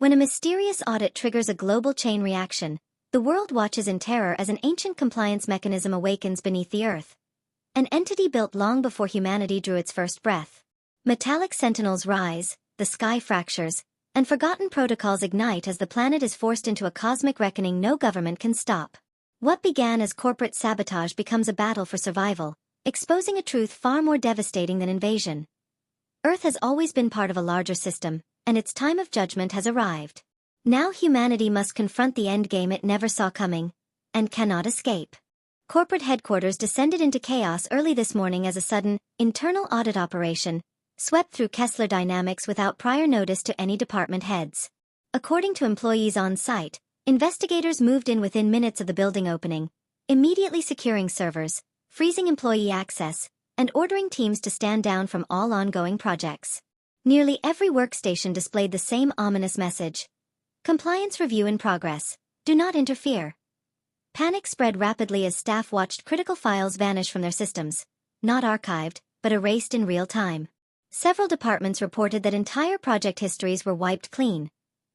When a mysterious audit triggers a global chain reaction, the world watches in terror as an ancient compliance mechanism awakens beneath the earth. An entity built long before humanity drew its first breath. Metallic sentinels rise, the sky fractures, and forgotten protocols ignite as the planet is forced into a cosmic reckoning no government can stop. What began as corporate sabotage becomes a battle for survival, exposing a truth far more devastating than invasion. Earth has always been part of a larger system, and its time of judgment has arrived. Now humanity must confront the endgame it never saw coming, and cannot escape. Corporate headquarters descended into chaos early this morning as a sudden, internal audit operation swept through Kessler Dynamics without prior notice to any department heads. According to employees on site, investigators moved in within minutes of the building opening, immediately securing servers, freezing employee access, and ordering teams to stand down from all ongoing projects. Nearly every workstation displayed the same ominous message. Compliance review in progress. Do not interfere. Panic spread rapidly as staff watched critical files vanish from their systems, not archived, but erased in real time. Several departments reported that entire project histories were wiped clean,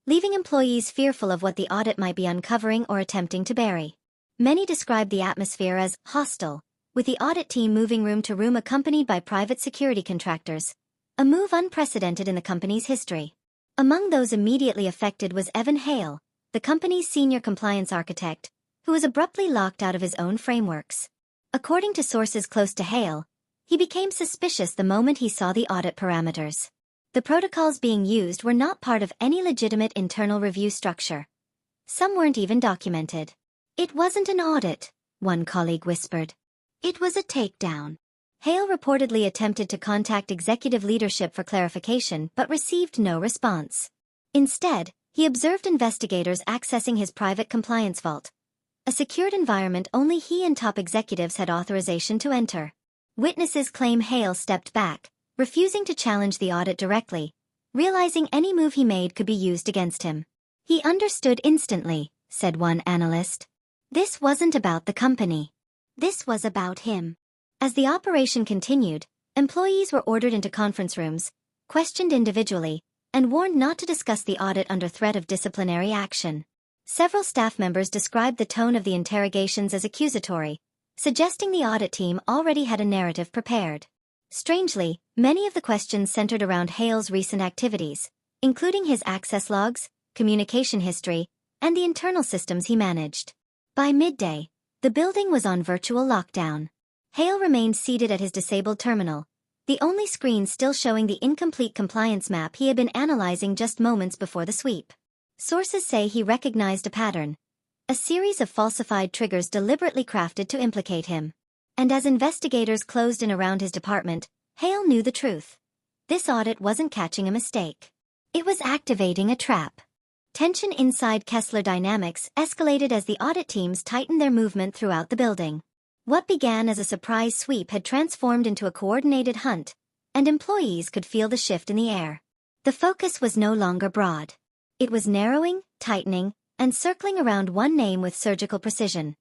leaving employees fearful of what the audit might be uncovering or attempting to bury. Many described the atmosphere as hostile, with the audit team moving room to room accompanied by private security contractors, a move unprecedented in the company's history. Among those immediately affected was Evan Hale, the company's senior compliance architect, who was abruptly locked out of his own frameworks. According to sources close to Hale, he became suspicious the moment he saw the audit parameters. The protocols being used were not part of any legitimate internal review structure. Some weren't even documented. It wasn't an audit, one colleague whispered. It was a takedown. Hale reportedly attempted to contact executive leadership for clarification but received no response. Instead, he observed investigators accessing his private compliance vault, a secured environment only he and top executives had authorization to enter. Witnesses claim Hale stepped back, refusing to challenge the audit directly, realizing any move he made could be used against him. He understood instantly, said one analyst. This wasn't about the company. This was about him. As the operation continued, employees were ordered into conference rooms, questioned individually, and warned not to discuss the audit under threat of disciplinary action. Several staff members described the tone of the interrogations as accusatory, suggesting the audit team already had a narrative prepared. Strangely, many of the questions centered around Hale's recent activities, including his access logs, communication history, and the internal systems he managed. By midday, the building was on virtual lockdown. Hale remained seated at his disabled terminal, the only screen still showing the incomplete compliance map he had been analyzing just moments before the sweep. Sources say he recognized a pattern, a series of falsified triggers deliberately crafted to implicate him. And as investigators closed in around his department, Hale knew the truth. This audit wasn't catching a mistake. It was activating a trap. Tension inside Kessler Dynamics escalated as the audit teams tightened their movement throughout the building. What began as a surprise sweep had transformed into a coordinated hunt, and employees could feel the shift in the air. The focus was no longer broad. It was narrowing, tightening, and circling around one name with surgical precision.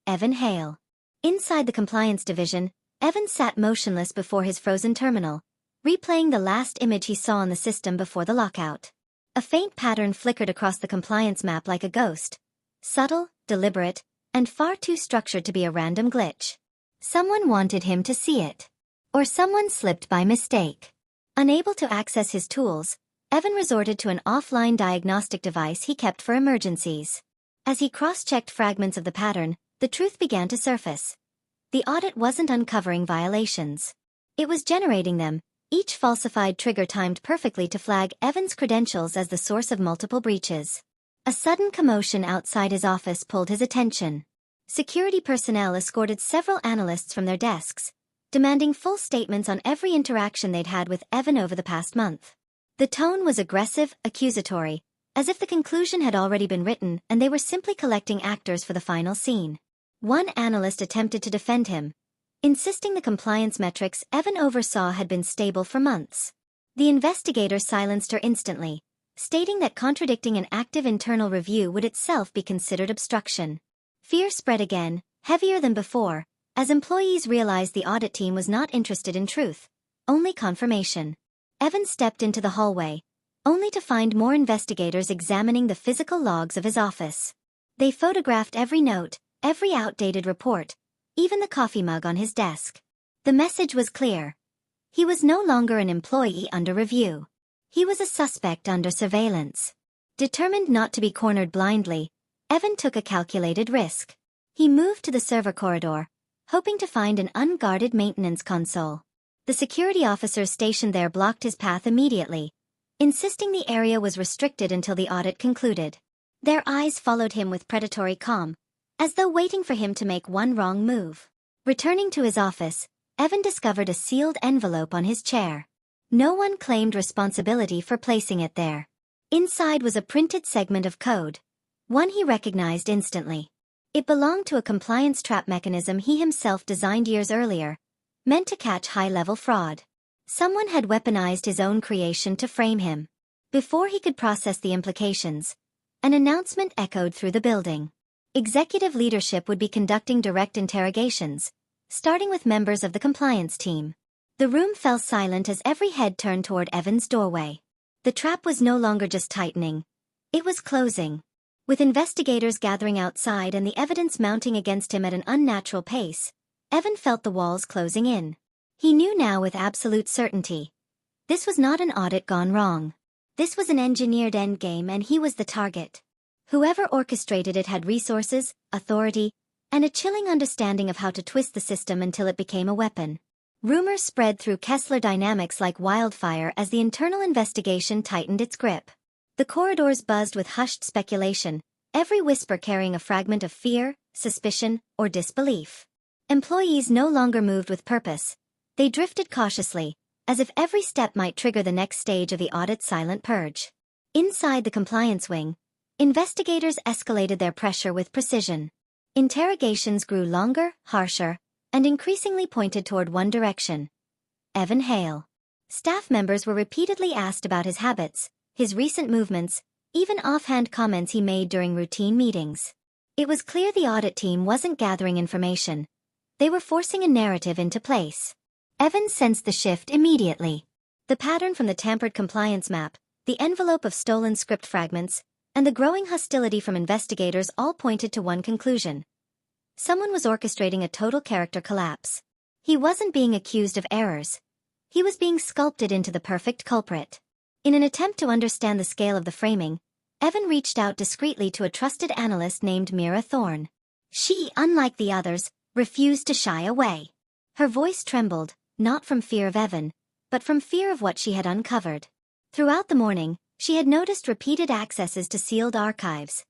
Evan Hale. Inside the compliance division, Evan sat motionless before his frozen terminal, replaying the last image he saw on the system before the lockout. A faint pattern flickered across the compliance map like a ghost, subtle, deliberate, and far too structured to be a random glitch. Someone wanted him to see it. Or someone slipped by mistake. Unable to access his tools, Evan resorted to an offline diagnostic device he kept for emergencies. As he cross-checked fragments of the pattern, the truth began to surface. The audit wasn't uncovering violations. It was generating them, each falsified trigger timed perfectly to flag Evan's credentials as the source of multiple breaches. A sudden commotion outside his office pulled his attention. Security personnel escorted several analysts from their desks, demanding full statements on every interaction they'd had with Evan over the past month. The tone was aggressive, accusatory, as if the conclusion had already been written and they were simply collecting actors for the final scene. One analyst attempted to defend him, insisting the compliance metrics Evan oversaw had been stable for months. The investigator silenced her instantly, stating that contradicting an active internal review would itself be considered obstruction. Fear spread again, heavier than before, as employees realized the audit team was not interested in truth, only confirmation. Evan stepped into the hallway, only to find more investigators examining the physical logs of his office. They photographed every note, every outdated report, even the coffee mug on his desk. The message was clear. He was no longer an employee under review. He was a suspect under surveillance. Determined not to be cornered blindly, Evan took a calculated risk. He moved to the server corridor, hoping to find an unguarded maintenance console. The security officers stationed there blocked his path immediately, insisting the area was restricted until the audit concluded. Their eyes followed him with predatory calm, as though waiting for him to make one wrong move. Returning to his office, Evan discovered a sealed envelope on his chair. No one claimed responsibility for placing it there. Inside was a printed segment of code, one he recognized instantly. It belonged to a compliance trap mechanism he himself designed years earlier, meant to catch high-level fraud. Someone had weaponized his own creation to frame him. Before he could process the implications, an announcement echoed through the building. Executive leadership would be conducting direct interrogations, starting with members of the compliance team. The room fell silent as every head turned toward Evan's doorway. The trap was no longer just tightening. It was closing. With investigators gathering outside and the evidence mounting against him at an unnatural pace, Evan felt the walls closing in. He knew now with absolute certainty. This was not an audit gone wrong. This was an engineered endgame, and he was the target. Whoever orchestrated it had resources, authority, and a chilling understanding of how to twist the system until it became a weapon. Rumors spread through Kessler Dynamics like wildfire as the internal investigation tightened its grip. The corridors buzzed with hushed speculation, every whisper carrying a fragment of fear, suspicion, or disbelief. Employees no longer moved with purpose. They drifted cautiously, as if every step might trigger the next stage of the audit's silent purge. Inside the compliance wing, investigators escalated their pressure with precision. Interrogations grew longer, harsher, and increasingly pointed toward one direction: Evan Hale. Staff members were repeatedly asked about his habits, his recent movements, even offhand comments he made during routine meetings. It was clear the audit team wasn't gathering information. They were forcing a narrative into place. Evan sensed the shift immediately. The pattern from the tampered compliance map, the envelope of stolen script fragments, and the growing hostility from investigators all pointed to one conclusion. Someone was orchestrating a total character collapse. He wasn't being accused of errors. He was being sculpted into the perfect culprit. In an attempt to understand the scale of the framing, Evan reached out discreetly to a trusted analyst named Mira Thorne. She, unlike the others, refused to shy away. Her voice trembled, not from fear of Evan, but from fear of what she had uncovered. Throughout the morning, she had noticed repeated accesses to sealed archives,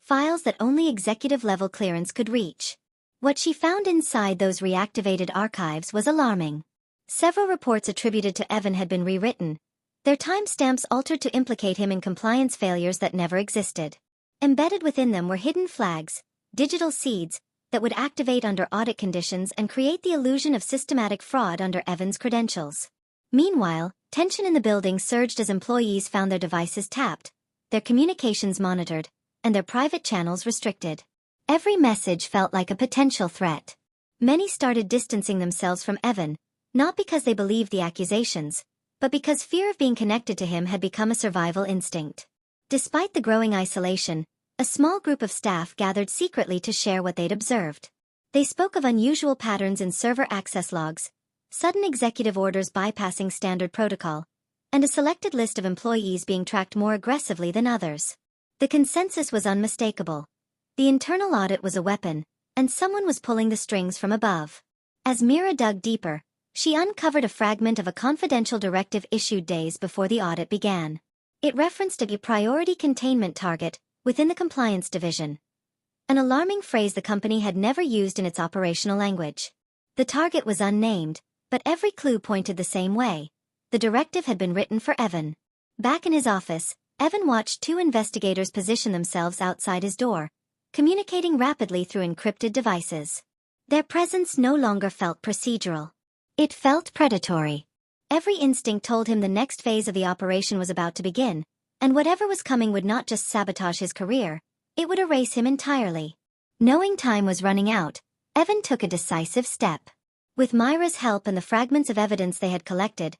files that only executive-level clearance could reach. What she found inside those reactivated archives was alarming. Several reports attributed to Evan had been rewritten, their timestamps altered to implicate him in compliance failures that never existed. Embedded within them were hidden flags, digital seeds, that would activate under audit conditions and create the illusion of systematic fraud under Evan's credentials. Meanwhile, tension in the building surged as employees found their devices tapped, their communications monitored, and their private channels restricted. Every message felt like a potential threat. Many started distancing themselves from Evan, not because they believed the accusations, but because fear of being connected to him had become a survival instinct. Despite the growing isolation, a small group of staff gathered secretly to share what they'd observed. They spoke of unusual patterns in server access logs, sudden executive orders bypassing standard protocol, and a selected list of employees being tracked more aggressively than others. The consensus was unmistakable. The internal audit was a weapon, and someone was pulling the strings from above. As Mira dug deeper, she uncovered a fragment of a confidential directive issued days before the audit began. It referenced a priority containment target within the compliance division, an alarming phrase the company had never used in its operational language. The target was unnamed, but every clue pointed the same way. The directive had been written for Evan. Back in his office, Evan watched two investigators position themselves outside his door, communicating rapidly through encrypted devices. Their presence no longer felt procedural. It felt predatory. Every instinct told him the next phase of the operation was about to begin, and whatever was coming would not just sabotage his career, it would erase him entirely. Knowing time was running out, Evan took a decisive step. With Myra's help and the fragments of evidence they had collected,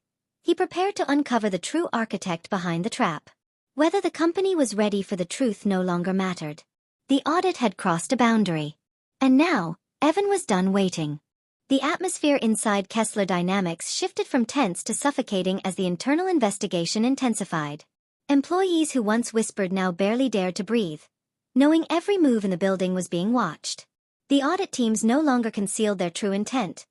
He prepared to uncover the true architect behind the trap. Whether the company was ready for the truth no longer mattered. The audit had crossed a boundary. And now, Evan was done waiting. The atmosphere inside Kessler Dynamics shifted from tense to suffocating as the internal investigation intensified. Employees who once whispered now barely dared to breathe, knowing every move in the building was being watched. The audit teams no longer concealed their true intent.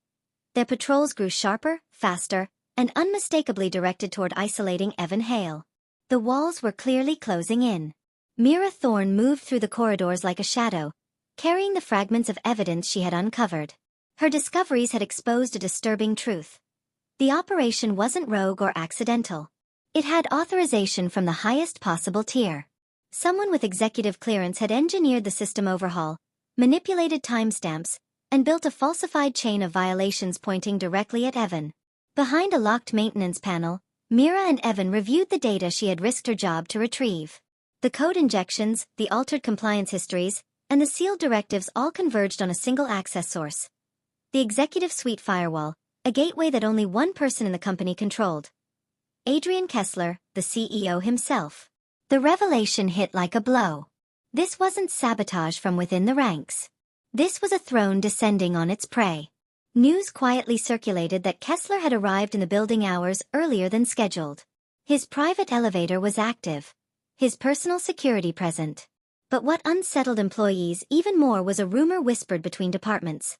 Their patrols grew sharper, faster, and unmistakably directed toward isolating Evan Hale. The walls were clearly closing in. Mira Thorne moved through the corridors like a shadow, carrying the fragments of evidence she had uncovered. Her discoveries had exposed a disturbing truth. The operation wasn't rogue or accidental. It had authorization from the highest possible tier. Someone with executive clearance had engineered the system overhaul, manipulated timestamps, and built a falsified chain of violations pointing directly at Evan. Behind a locked maintenance panel, Mira and Evan reviewed the data she had risked her job to retrieve. The code injections, the altered compliance histories, and the sealed directives all converged on a single access source. The executive suite firewall, a gateway that only one person in the company controlled. Adrian Kessler, the CEO himself. The revelation hit like a blow. This wasn't sabotage from within the ranks. This was a throne descending on its prey. News quietly circulated that Kessler had arrived in the building hours earlier than scheduled. His private elevator was active. His personal security present. But what unsettled employees even more was a rumor whispered between departments.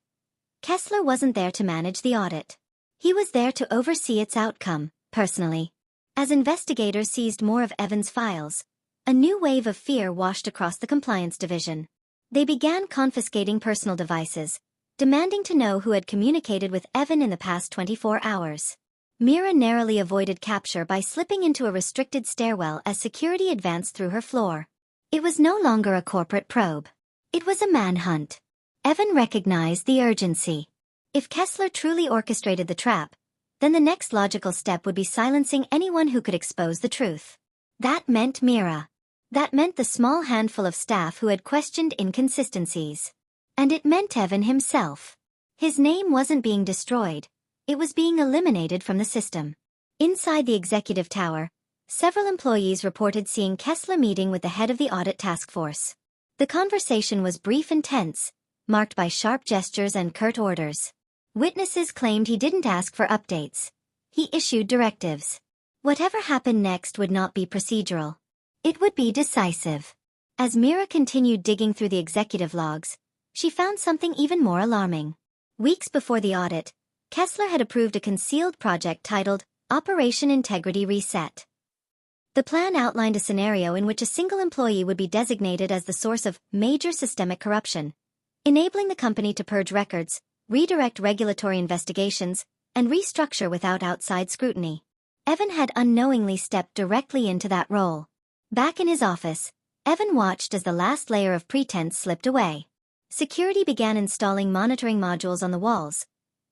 Kessler wasn't there to manage the audit. He was there to oversee its outcome, personally. As investigators seized more of Evan's files, a new wave of fear washed across the compliance division. They began confiscating personal devices, demanding to know who had communicated with Evan in the past 24 hours. Mira narrowly avoided capture by slipping into a restricted stairwell as security advanced through her floor. It was no longer a corporate probe. It was a manhunt. Evan recognized the urgency. If Kessler truly orchestrated the trap, then the next logical step would be silencing anyone who could expose the truth. That meant Mira. That meant the small handful of staff who had questioned inconsistencies. And it meant Evan himself. His name wasn't being destroyed. It was being eliminated from the system. Inside the executive tower, several employees reported seeing Kessler meeting with the head of the audit task force. The conversation was brief and tense, marked by sharp gestures and curt orders. Witnesses claimed he didn't ask for updates. He issued directives. Whatever happened next would not be procedural. It would be decisive. As Mira continued digging through the executive logs, she found something even more alarming. Weeks before the audit, Kessler had approved a concealed project titled Operation Integrity Reset. The plan outlined a scenario in which a single employee would be designated as the source of major systemic corruption, enabling the company to purge records, redirect regulatory investigations, and restructure without outside scrutiny. Evan had unknowingly stepped directly into that role. Back in his office, Evan watched as the last layer of pretense slipped away. Security began installing monitoring modules on the walls,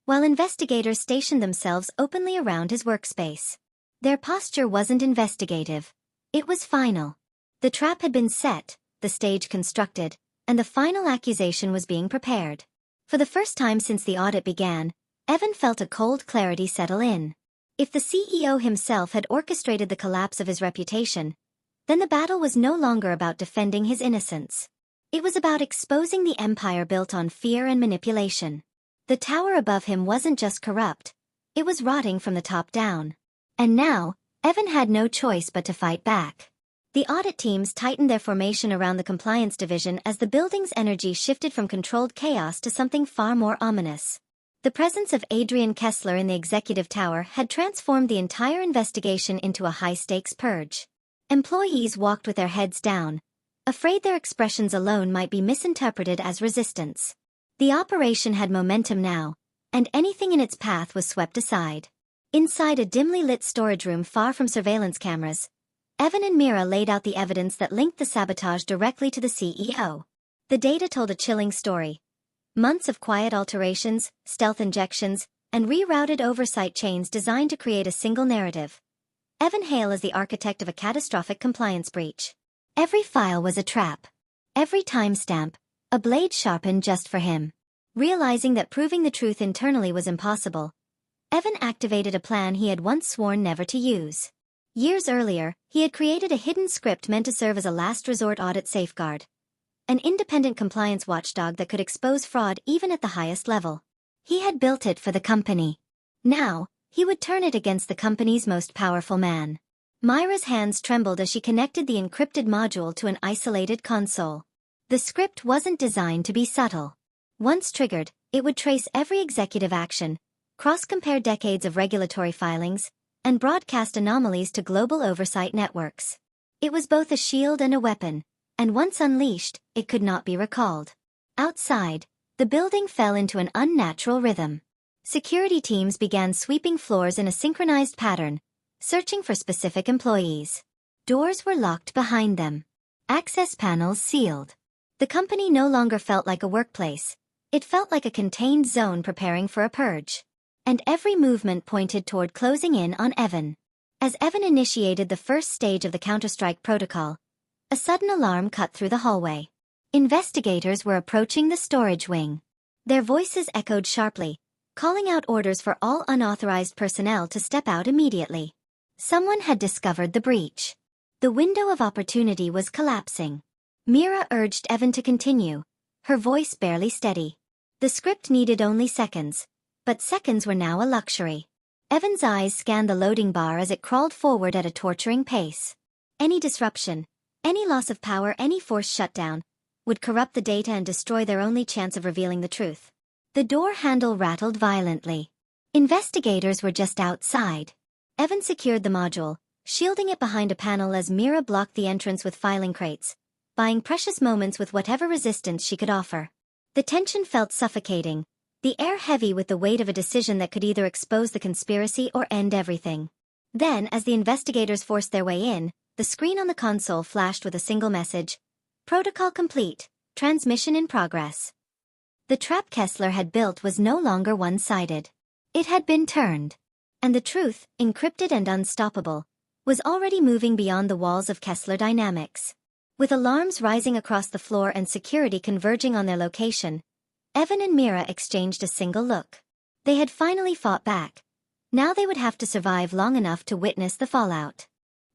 while investigators stationed themselves openly around his workspace. Their posture wasn't investigative. It was final. The trap had been set, the stage constructed, and the final accusation was being prepared. For the first time since the audit began, Evan felt a cold clarity settle in. If the CEO himself had orchestrated the collapse of his reputation, then the battle was no longer about defending his innocence. It was about exposing the empire built on fear and manipulation. The tower above him wasn't just corrupt, it was rotting from the top down. And now, Evan had no choice but to fight back. The audit teams tightened their formation around the compliance division as the building's energy shifted from controlled chaos to something far more ominous. The presence of Adrian Kessler in the executive tower had transformed the entire investigation into a high-stakes purge. Employees walked with their heads down, afraid their expressions alone might be misinterpreted as resistance. The operation had momentum now, and anything in its path was swept aside. Inside a dimly lit storage room far from surveillance cameras, Evan and Mira laid out the evidence that linked the sabotage directly to the CEO. The data told a chilling story. Months of quiet alterations, stealth injections, and rerouted oversight chains designed to create a single narrative. Evan Hale as the architect of a catastrophic compliance breach. Every file was a trap. Every timestamp, a blade sharpened just for him. Realizing that proving the truth internally was impossible, Evan activated a plan he had once sworn never to use. Years earlier, he had created a hidden script meant to serve as a last resort audit safeguard. An independent compliance watchdog that could expose fraud even at the highest level. He had built it for the company. Now, he would turn it against the company's most powerful man. Myra's hands trembled as she connected the encrypted module to an isolated console. The script wasn't designed to be subtle. Once triggered, it would trace every executive action, cross-compare decades of regulatory filings, and broadcast anomalies to global oversight networks. It was both a shield and a weapon, and once unleashed, it could not be recalled. Outside, the building fell into an unnatural rhythm. Security teams began sweeping floors in a synchronized pattern, searching for specific employees. Doors were locked behind them. Access panels sealed. The company no longer felt like a workplace. It felt like a contained zone preparing for a purge. And every movement pointed toward closing in on Evan. As Evan initiated the first stage of the counter-strike protocol, a sudden alarm cut through the hallway. Investigators were approaching the storage wing. Their voices echoed sharply, calling out orders for all unauthorized personnel to step out immediately. Someone had discovered the breach. The window of opportunity was collapsing. Mira urged Evan to continue, her voice barely steady. The script needed only seconds, but seconds were now a luxury. Evan's eyes scanned the loading bar as it crawled forward at a torturing pace. Any disruption, any loss of power, any forced shutdown, would corrupt the data and destroy their only chance of revealing the truth. The door handle rattled violently. Investigators were just outside. Evan secured the module, shielding it behind a panel as Mira blocked the entrance with filing crates, buying precious moments with whatever resistance she could offer. The tension felt suffocating, the air heavy with the weight of a decision that could either expose the conspiracy or end everything. Then, as the investigators forced their way in, the screen on the console flashed with a single message: "Protocol complete, transmission in progress." The trap Kessler had built was no longer one-sided. It had been turned. And the truth, encrypted and unstoppable, was already moving beyond the walls of Kessler Dynamics. With alarms rising across the floor and security converging on their location, Evan and Mira exchanged a single look. They had finally fought back. Now they would have to survive long enough to witness the fallout.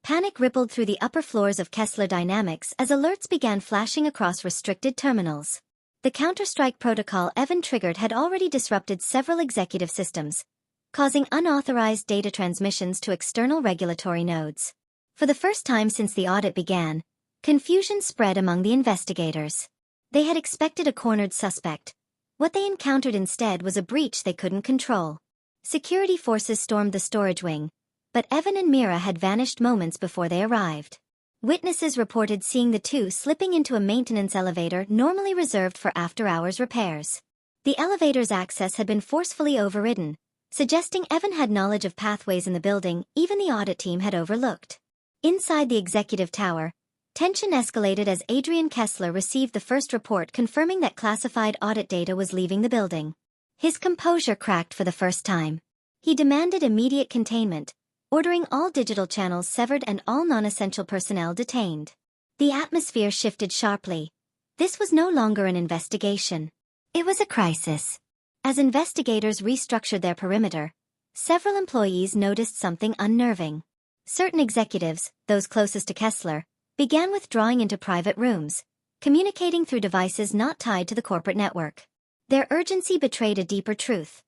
Panic rippled through the upper floors of Kessler Dynamics as alerts began flashing across restricted terminals. The counter-strike protocol Evan triggered had already disrupted several executive systems, causing unauthorized data transmissions to external regulatory nodes. For the first time since the audit began, confusion spread among the investigators. They had expected a cornered suspect. What they encountered instead was a breach they couldn't control. Security forces stormed the storage wing, but Evan and Mira had vanished moments before they arrived. Witnesses reported seeing the two slipping into a maintenance elevator normally reserved for after-hours repairs. The elevator's access had been forcefully overridden, suggesting Evan had knowledge of pathways in the building even the audit team had overlooked. Inside the executive tower, tension escalated as Adrian Kessler received the first report confirming that classified audit data was leaving the building. His composure cracked for the first time. He demanded immediate containment, ordering all digital channels severed and all non-essential personnel detained. The atmosphere shifted sharply. This was no longer an investigation. It was a crisis. As investigators restructured their perimeter, several employees noticed something unnerving. Certain executives, those closest to Kessler, began withdrawing into private rooms, communicating through devices not tied to the corporate network. Their urgency betrayed a deeper truth.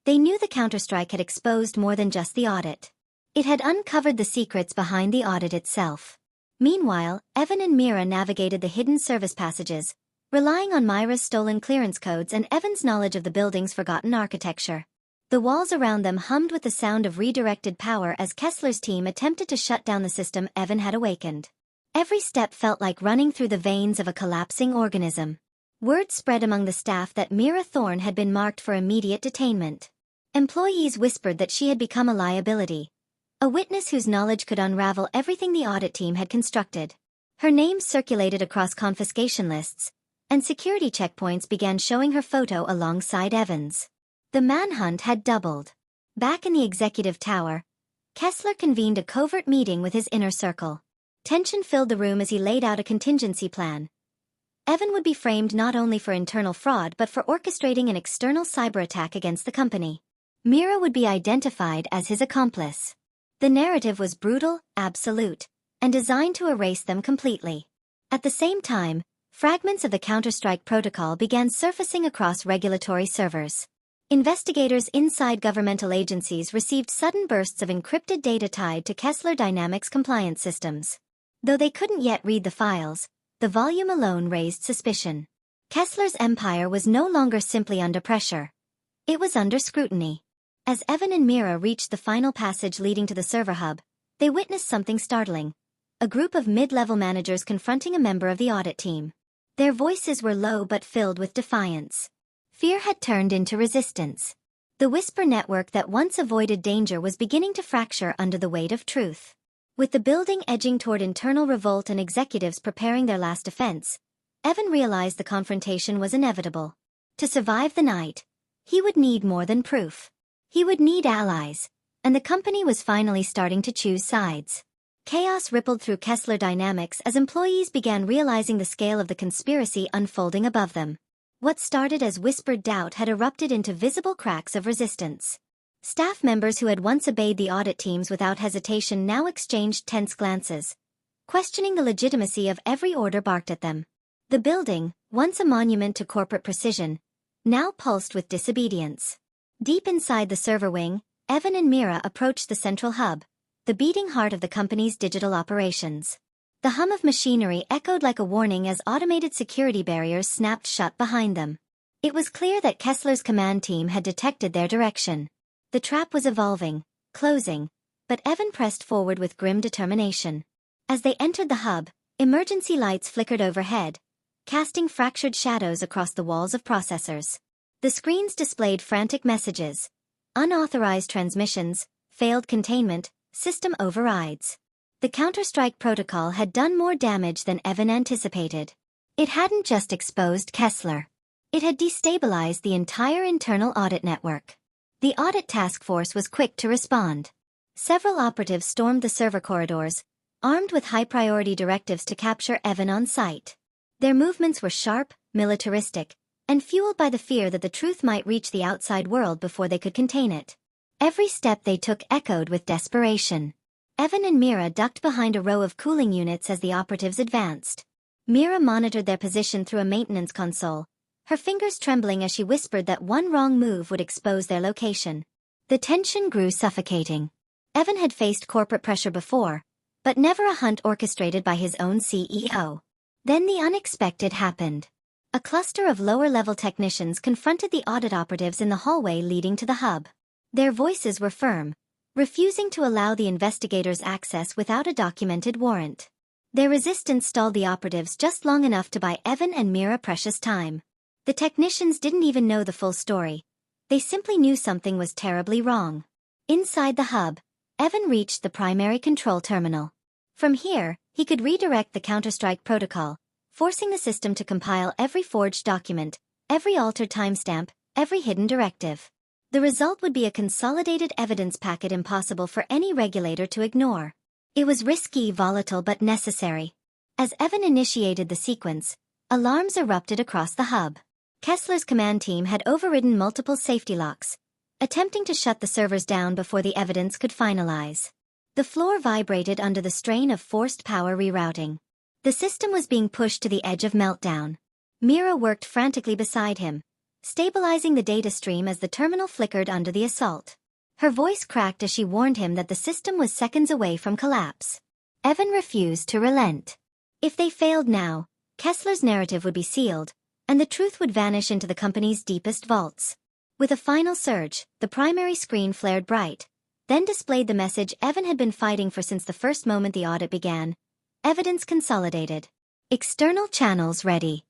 They knew the counterstrike had exposed more than just the audit. It had uncovered the secrets behind the audit itself. Meanwhile, Evan and Mira navigated the hidden service passages, relying on Myra's stolen clearance codes and Evan's knowledge of the building's forgotten architecture. The walls around them hummed with the sound of redirected power as Kessler's team attempted to shut down the system Evan had awakened. Every step felt like running through the veins of a collapsing organism. Word spread among the staff that Mira Thorne had been marked for immediate detainment. Employees whispered that she had become a liability, a witness whose knowledge could unravel everything the audit team had constructed. Her name circulated across confiscation lists, and security checkpoints began showing her photo alongside Evan's. The manhunt had doubled. Back in the executive tower, Kessler convened a covert meeting with his inner circle. Tension filled the room as he laid out a contingency plan. Evan would be framed not only for internal fraud but for orchestrating an external cyber attack against the company. Mira would be identified as his accomplice. The narrative was brutal, absolute, and designed to erase them completely. At the same time, fragments of the Counter-Strike protocol began surfacing across regulatory servers. Investigators inside governmental agencies received sudden bursts of encrypted data tied to Kessler Dynamics compliance systems. Though they couldn't yet read the files, the volume alone raised suspicion. Kessler's empire was no longer simply under pressure. It was under scrutiny. As Evan and Mira reached the final passage leading to the server hub, they witnessed something startling. A group of mid-level managers confronting a member of the audit team. Their voices were low but filled with defiance. Fear had turned into resistance. The whisper network that once avoided danger was beginning to fracture under the weight of truth. With the building edging toward internal revolt and executives preparing their last defense, Evan realized the confrontation was inevitable. To survive the night, he would need more than proof. He would need allies, and the company was finally starting to choose sides. Chaos rippled through Kessler Dynamics as employees began realizing the scale of the conspiracy unfolding above them. What started as whispered doubt had erupted into visible cracks of resistance. Staff members who had once obeyed the audit teams without hesitation now exchanged tense glances, questioning the legitimacy of every order barked at them. The building, once a monument to corporate precision, now pulsed with disobedience. Deep inside the server wing, Evan and Mira approached the central hub, the beating heart of the company's digital operations. The hum of machinery echoed like a warning as automated security barriers snapped shut behind them. It was clear that Kessler's command team had detected their direction. The trap was evolving, closing, but Evan pressed forward with grim determination. As they entered the hub, emergency lights flickered overhead, casting fractured shadows across the walls of processors. The screens displayed frantic messages, unauthorized transmissions, failed containment, system overrides. The Counter-Strike protocol had done more damage than Evan anticipated. It hadn't just exposed Kessler. It had destabilized the entire internal audit network. The audit task force was quick to respond. Several operatives stormed the server corridors, armed with high-priority directives to capture Evan on site. Their movements were sharp, militaristic, and fueled by the fear that the truth might reach the outside world before they could contain it. Every step they took echoed with desperation. Evan and Mira ducked behind a row of cooling units as the operatives advanced. Mira monitored their position through a maintenance console, her fingers trembling as she whispered that one wrong move would expose their location. The tension grew suffocating. Evan had faced corporate pressure before, but never a hunt orchestrated by his own CEO. Then the unexpected happened. A cluster of lower-level technicians confronted the audit operatives in the hallway leading to the hub. Their voices were firm, refusing to allow the investigators access without a documented warrant. Their resistance stalled the operatives just long enough to buy Evan and Mira precious time. The technicians didn't even know the full story. They simply knew something was terribly wrong. Inside the hub, Evan reached the primary control terminal. From here, he could redirect the Counter-Strike protocol, forcing the system to compile every forged document, every altered timestamp, every hidden directive. The result would be a consolidated evidence packet impossible for any regulator to ignore. It was risky, volatile, but necessary. As Evan initiated the sequence, alarms erupted across the hub. Kessler's command team had overridden multiple safety locks, attempting to shut the servers down before the evidence could finalize. The floor vibrated under the strain of forced power rerouting. The system was being pushed to the edge of meltdown. Mira worked frantically beside him, stabilizing the data stream as the terminal flickered under the assault. Her voice cracked as she warned him that the system was seconds away from collapse. Evan refused to relent. If they failed now, Kessler's narrative would be sealed, and the truth would vanish into the company's deepest vaults. With a final surge, the primary screen flared bright, then displayed the message Evan had been fighting for since the first moment the audit began. Evidence consolidated. External channels ready.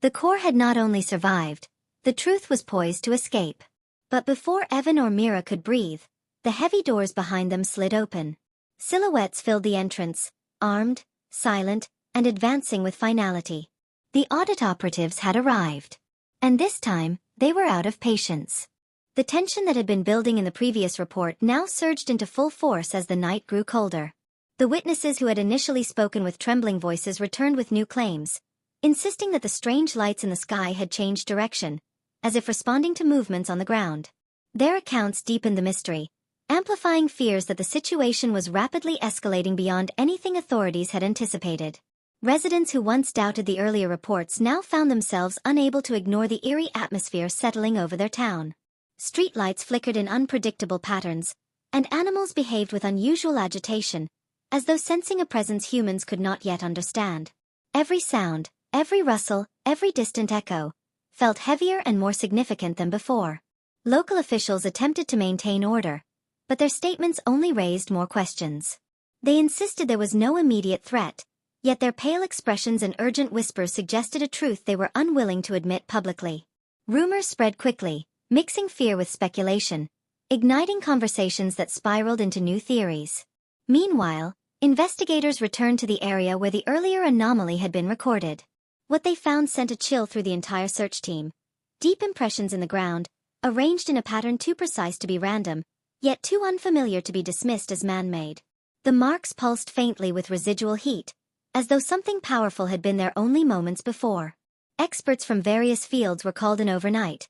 The core had not only survived, the truth was poised to escape. But before Evan or Mira could breathe, the heavy doors behind them slid open. Silhouettes filled the entrance, armed, silent, and advancing with finality. The audit operatives had arrived. And this time, they were out of patience. The tension that had been building in the previous report now surged into full force as the night grew colder. The witnesses who had initially spoken with trembling voices returned with new claims, insisting that the strange lights in the sky had changed direction, as if responding to movements on the ground. Their accounts deepened the mystery, amplifying fears that the situation was rapidly escalating beyond anything authorities had anticipated. Residents who once doubted the earlier reports now found themselves unable to ignore the eerie atmosphere settling over their town. Streetlights flickered in unpredictable patterns, and animals behaved with unusual agitation, as though sensing a presence humans could not yet understand. Every sound, every rustle, every distant echo, felt heavier and more significant than before. Local officials attempted to maintain order, but their statements only raised more questions. They insisted there was no immediate threat, yet their pale expressions and urgent whispers suggested a truth they were unwilling to admit publicly. Rumors spread quickly, mixing fear with speculation, igniting conversations that spiraled into new theories. Meanwhile, investigators returned to the area where the earlier anomaly had been recorded. What they found sent a chill through the entire search team. Deep impressions in the ground, arranged in a pattern too precise to be random, yet too unfamiliar to be dismissed as man-made. The marks pulsed faintly with residual heat, as though something powerful had been there only moments before. Experts from various fields were called in overnight,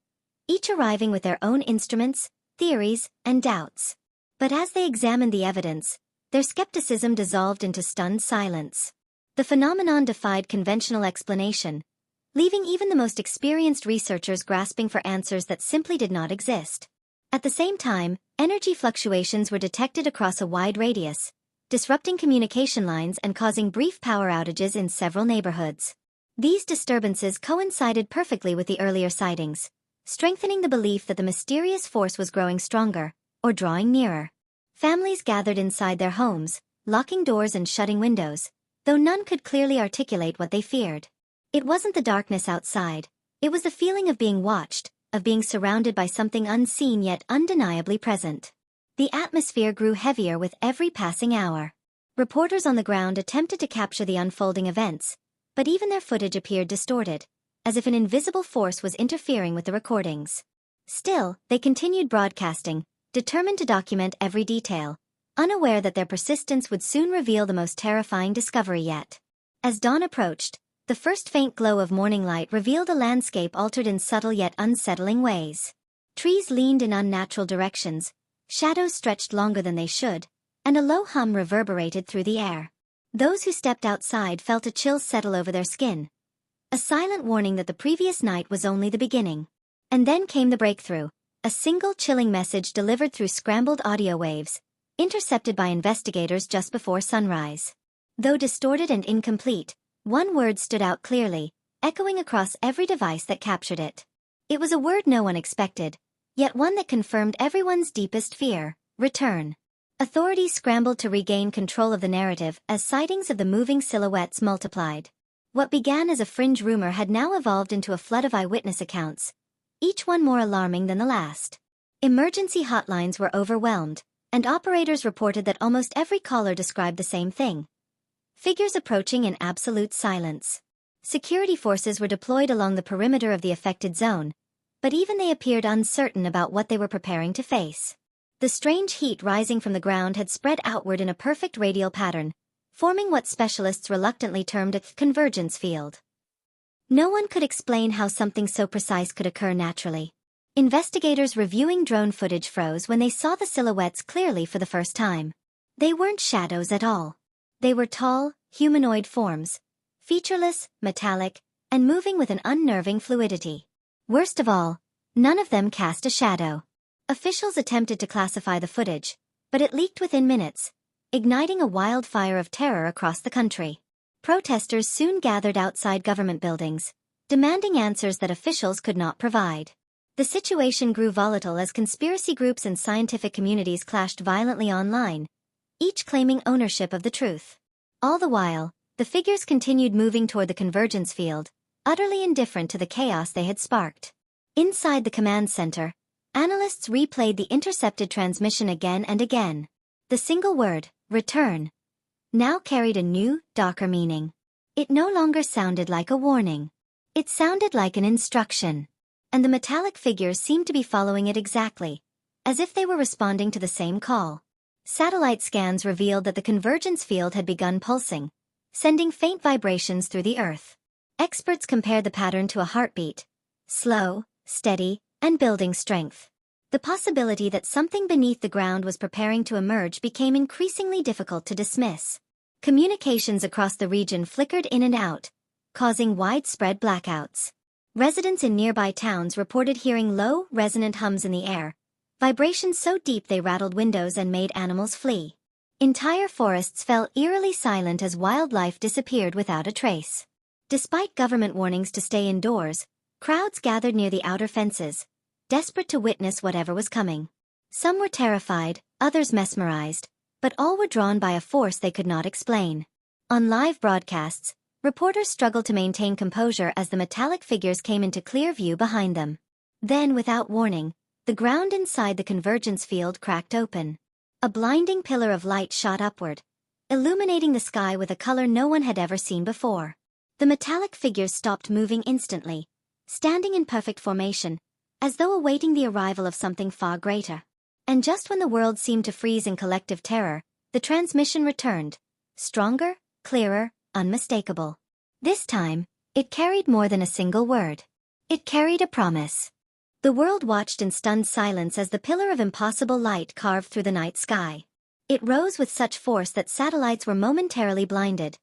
each arriving with their own instruments, theories, and doubts. But as they examined the evidence, their skepticism dissolved into stunned silence. The phenomenon defied conventional explanation, leaving even the most experienced researchers grasping for answers that simply did not exist. At the same time, energy fluctuations were detected across a wide radius, disrupting communication lines and causing brief power outages in several neighborhoods. These disturbances coincided perfectly with the earlier sightings, strengthening the belief that the mysterious force was growing stronger, or drawing nearer. Families gathered inside their homes, locking doors and shutting windows, though none could clearly articulate what they feared. It wasn't the darkness outside, it was the feeling of being watched, of being surrounded by something unseen yet undeniably present. The atmosphere grew heavier with every passing hour. Reporters on the ground attempted to capture the unfolding events, but even their footage appeared distorted, as if an invisible force was interfering with the recordings. Still, they continued broadcasting, determined to document every detail, unaware that their persistence would soon reveal the most terrifying discovery yet. As dawn approached, the first faint glow of morning light revealed a landscape altered in subtle yet unsettling ways. Trees leaned in unnatural directions, shadows stretched longer than they should, and a low hum reverberated through the air. Those who stepped outside felt a chill settle over their skin, a silent warning that the previous night was only the beginning. And then came the breakthrough, a single chilling message delivered through scrambled audio waves, intercepted by investigators just before sunrise. Though distorted and incomplete, one word stood out clearly, echoing across every device that captured it. It was a word no one expected, yet one that confirmed everyone's deepest fear: return. Authorities scrambled to regain control of the narrative as sightings of the moving silhouettes multiplied. What began as a fringe rumor had now evolved into a flood of eyewitness accounts, each one more alarming than the last. Emergency hotlines were overwhelmed, and operators reported that almost every caller described the same thing: figures approaching in absolute silence. Security forces were deployed along the perimeter of the affected zone, but even they appeared uncertain about what they were preparing to face. The strange heat rising from the ground had spread outward in a perfect radial pattern, forming what specialists reluctantly termed a convergence field. No one could explain how something so precise could occur naturally. Investigators reviewing drone footage froze when they saw the silhouettes clearly for the first time. They weren't shadows at all. They were tall, humanoid forms, featureless, metallic, and moving with an unnerving fluidity. Worst of all, none of them cast a shadow. Officials attempted to classify the footage, but it leaked within minutes, igniting a wildfire of terror across the country. Protesters soon gathered outside government buildings, demanding answers that officials could not provide. The situation grew volatile as conspiracy groups and scientific communities clashed violently online, each claiming ownership of the truth. All the while, the figures continued moving toward the convergence field, utterly indifferent to the chaos they had sparked. Inside the command center, analysts replayed the intercepted transmission again and again. The single word, return, now carried a new, darker meaning. It no longer sounded like a warning. It sounded like an instruction. And the metallic figures seemed to be following it exactly, as if they were responding to the same call. Satellite scans revealed that the convergence field had begun pulsing, sending faint vibrations through the Earth. Experts compared the pattern to a heartbeat: slow, steady, and building strength. The possibility that something beneath the ground was preparing to emerge became increasingly difficult to dismiss. Communications across the region flickered in and out, causing widespread blackouts. Residents in nearby towns reported hearing low, resonant hums in the air, vibrations so deep they rattled windows and made animals flee. Entire forests fell eerily silent as wildlife disappeared without a trace. Despite government warnings to stay indoors, crowds gathered near the outer fences, desperate to witness whatever was coming. Some were terrified, others mesmerized, but all were drawn by a force they could not explain. On live broadcasts, reporters struggled to maintain composure as the metallic figures came into clear view behind them. Then, without warning, the ground inside the convergence field cracked open. A blinding pillar of light shot upward, illuminating the sky with a color no one had ever seen before. The metallic figures stopped moving instantly, standing in perfect formation, as though awaiting the arrival of something far greater. And just when the world seemed to freeze in collective terror, the transmission returned, stronger, clearer, unmistakable. This time, it carried more than a single word. It carried a promise. The world watched in stunned silence as the pillar of impossible light carved through the night sky. It rose with such force that satellites were momentarily blinded,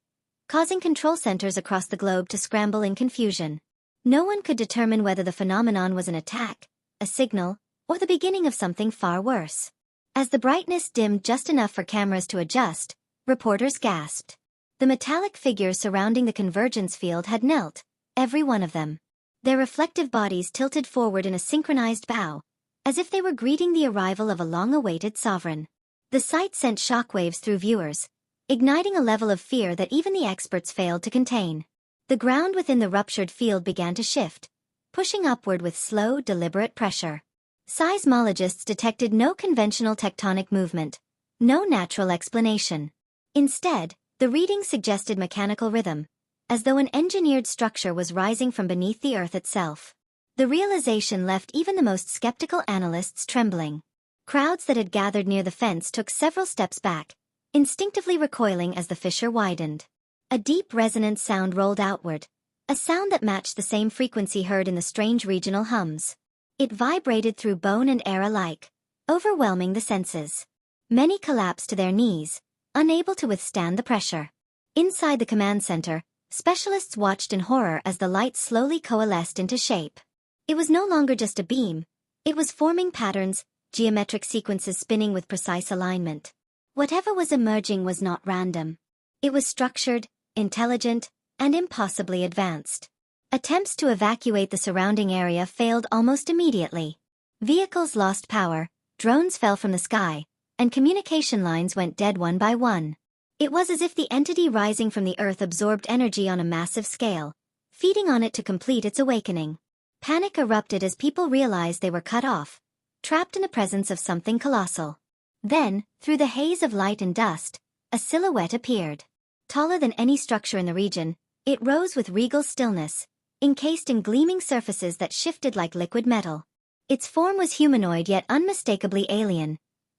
causing control centers across the globe to scramble in confusion. No one could determine whether the phenomenon was an attack, a signal, or the beginning of something far worse. As the brightness dimmed just enough for cameras to adjust, reporters gasped. The metallic figures surrounding the convergence field had knelt, every one of them. Their reflective bodies tilted forward in a synchronized bow, as if they were greeting the arrival of a long-awaited sovereign. The sight sent shockwaves through viewers, igniting a level of fear that even the experts failed to contain. The ground within the ruptured field began to shift, pushing upward with slow, deliberate pressure. Seismologists detected no conventional tectonic movement, no natural explanation. Instead, the reading suggested mechanical rhythm, as though an engineered structure was rising from beneath the earth itself. The realization left even the most skeptical analysts trembling. Crowds that had gathered near the fence took several steps back, instinctively recoiling as the fissure widened. A deep resonant sound rolled outward, a sound that matched the same frequency heard in the strange regional hums. It vibrated through bone and air alike, overwhelming the senses. Many collapsed to their knees, unable to withstand the pressure. Inside the command center, specialists watched in horror as the light slowly coalesced into shape. It was no longer just a beam. It was forming patterns, geometric sequences spinning with precise alignment. Whatever was emerging was not random. It was structured, intelligent, and impossibly advanced. Attempts to evacuate the surrounding area failed almost immediately. Vehicles lost power, drones fell from the sky, and communication lines went dead one by one. It was as if the entity rising from the earth absorbed energy on a massive scale, feeding on it to complete its awakening. Panic erupted as people realized they were cut off, trapped in the presence of something colossal. Then, through the haze of light and dust, a silhouette appeared. Taller than any structure in the region, it rose with regal stillness, encased in gleaming surfaces that shifted like liquid metal. Its form was humanoid yet unmistakably alien,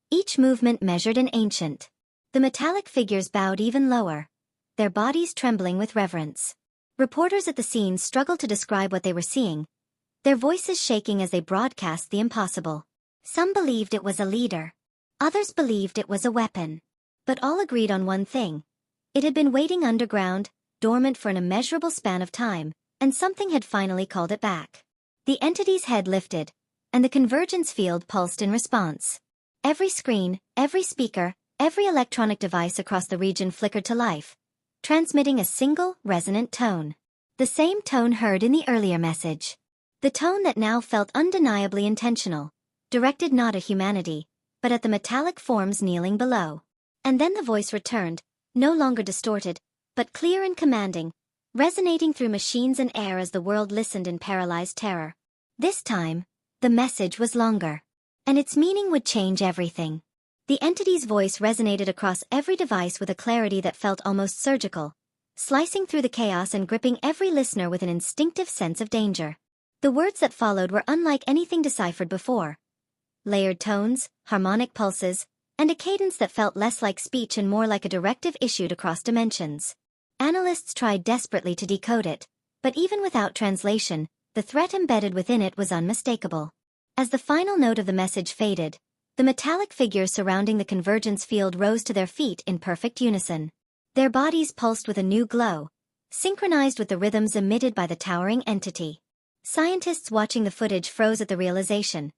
each movement measured and ancient. The metallic figures bowed even lower, their bodies trembling with reverence. Reporters at the scene struggled to describe what they were seeing, their voices shaking as they broadcast the impossible. Some believed it was a leader. Others believed it was a weapon. But all agreed on one thing. It had been waiting underground, dormant for an immeasurable span of time, and something had finally called it back. The entity's head lifted, and the convergence field pulsed in response. Every screen, every speaker, every electronic device across the region flickered to life, transmitting a single, resonant tone. The same tone heard in the earlier message. The tone that now felt undeniably intentional, directed not at humanity, but at the metallic forms kneeling below. And then the voice returned, no longer distorted, but clear and commanding, resonating through machines and air as the world listened in paralyzed terror. This time, the message was longer. And its meaning would change everything. The entity's voice resonated across every device with a clarity that felt almost surgical, slicing through the chaos and gripping every listener with an instinctive sense of danger. The words that followed were unlike anything deciphered before. Layered tones, harmonic pulses, and a cadence that felt less like speech and more like a directive issued across dimensions. Analysts tried desperately to decode it, but even without translation, the threat embedded within it was unmistakable. As the final note of the message faded, the metallic figures surrounding the convergence field rose to their feet in perfect unison. Their bodies pulsed with a new glow, synchronized with the rhythms emitted by the towering entity. Scientists watching the footage froze at the realization.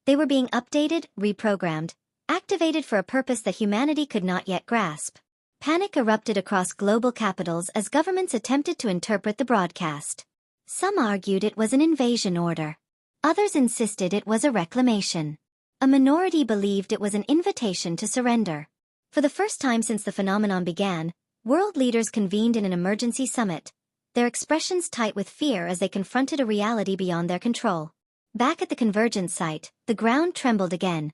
They were being updated, reprogrammed, activated for a purpose that humanity could not yet grasp. Panic erupted across global capitals as governments attempted to interpret the broadcast. Some argued it was an invasion order. Others insisted it was a reclamation. A minority believed it was an invitation to surrender. For the first time since the phenomenon began, world leaders convened in an emergency summit, their expressions tight with fear as they confronted a reality beyond their control. Back at the convergence site, the ground trembled again.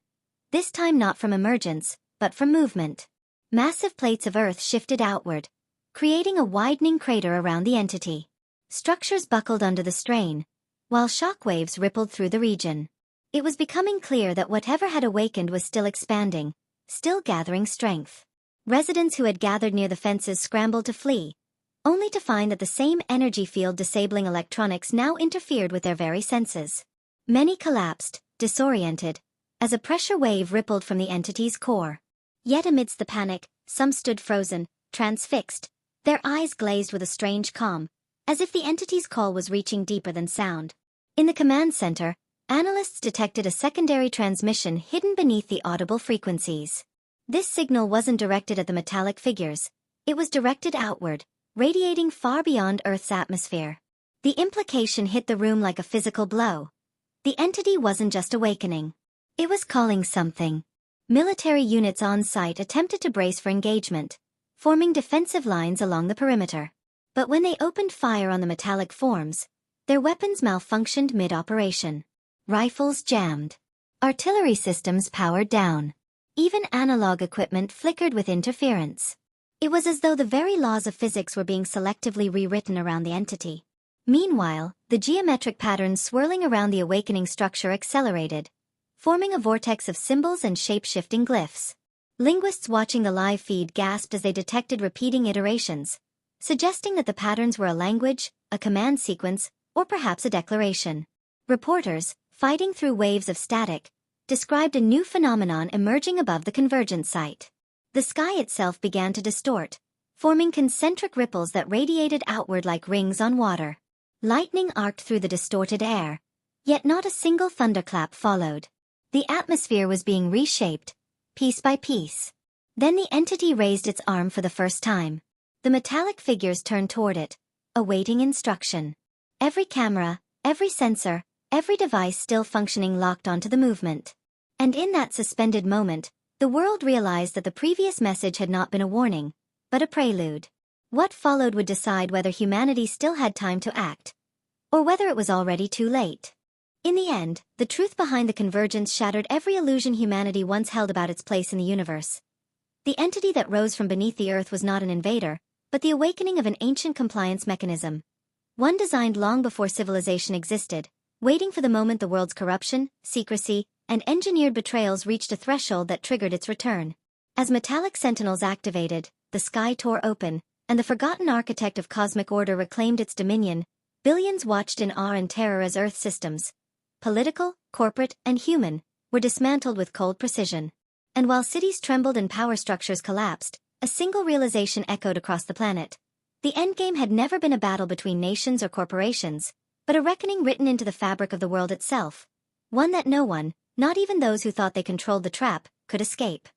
This time not from emergence, but from movement. Massive plates of earth shifted outward, creating a widening crater around the entity. Structures buckled under the strain, while shockwaves rippled through the region. It was becoming clear that whatever had awakened was still expanding, still gathering strength. Residents who had gathered near the fences scrambled to flee, only to find that the same energy field disabling electronics now interfered with their very senses. Many collapsed, disoriented, as a pressure wave rippled from the entity's core. Yet amidst the panic, some stood frozen, transfixed, their eyes glazed with a strange calm, as if the entity's call was reaching deeper than sound. In the command center, analysts detected a secondary transmission hidden beneath the audible frequencies. This signal wasn't directed at the metallic figures. It was directed outward, radiating far beyond Earth's atmosphere. The implication hit the room like a physical blow. The entity wasn't just awakening. It was calling something. Military units on site attempted to brace for engagement, forming defensive lines along the perimeter. But when they opened fire on the metallic forms, their weapons malfunctioned mid-operation. Rifles jammed. Artillery systems powered down. Even analog equipment flickered with interference. It was as though the very laws of physics were being selectively rewritten around the entity. Meanwhile, the geometric patterns swirling around the awakening structure accelerated, forming a vortex of symbols and shape-shifting glyphs. Linguists watching the live feed gasped as they detected repeating iterations, suggesting that the patterns were a language, a command sequence, or perhaps a declaration. Reporters, fighting through waves of static, described a new phenomenon emerging above the convergence site. The sky itself began to distort, forming concentric ripples that radiated outward like rings on water. Lightning arced through the distorted air, yet not a single thunderclap followed. The atmosphere was being reshaped, piece by piece. Then the entity raised its arm for the first time. The metallic figures turned toward it, awaiting instruction. Every camera, every sensor, every device still functioning locked onto the movement. And in that suspended moment, the world realized that the previous message had not been a warning, but a prelude. What followed would decide whether humanity still had time to act, or whether it was already too late. In the end, the truth behind the convergence shattered every illusion humanity once held about its place in the universe. The entity that rose from beneath the earth was not an invader, but the awakening of an ancient compliance mechanism. One designed long before civilization existed, waiting for the moment the world's corruption, secrecy, and engineered betrayals reached a threshold that triggered its return. As metallic sentinels activated, the sky tore open, and the forgotten architect of cosmic order reclaimed its dominion. Billions watched in awe and terror as Earth systems, political, corporate, and human, were dismantled with cold precision. And while cities trembled and power structures collapsed, a single realization echoed across the planet. The Endgame had never been a battle between nations or corporations, but a reckoning written into the fabric of the world itself. One that no one, not even those who thought they controlled the trap, could escape.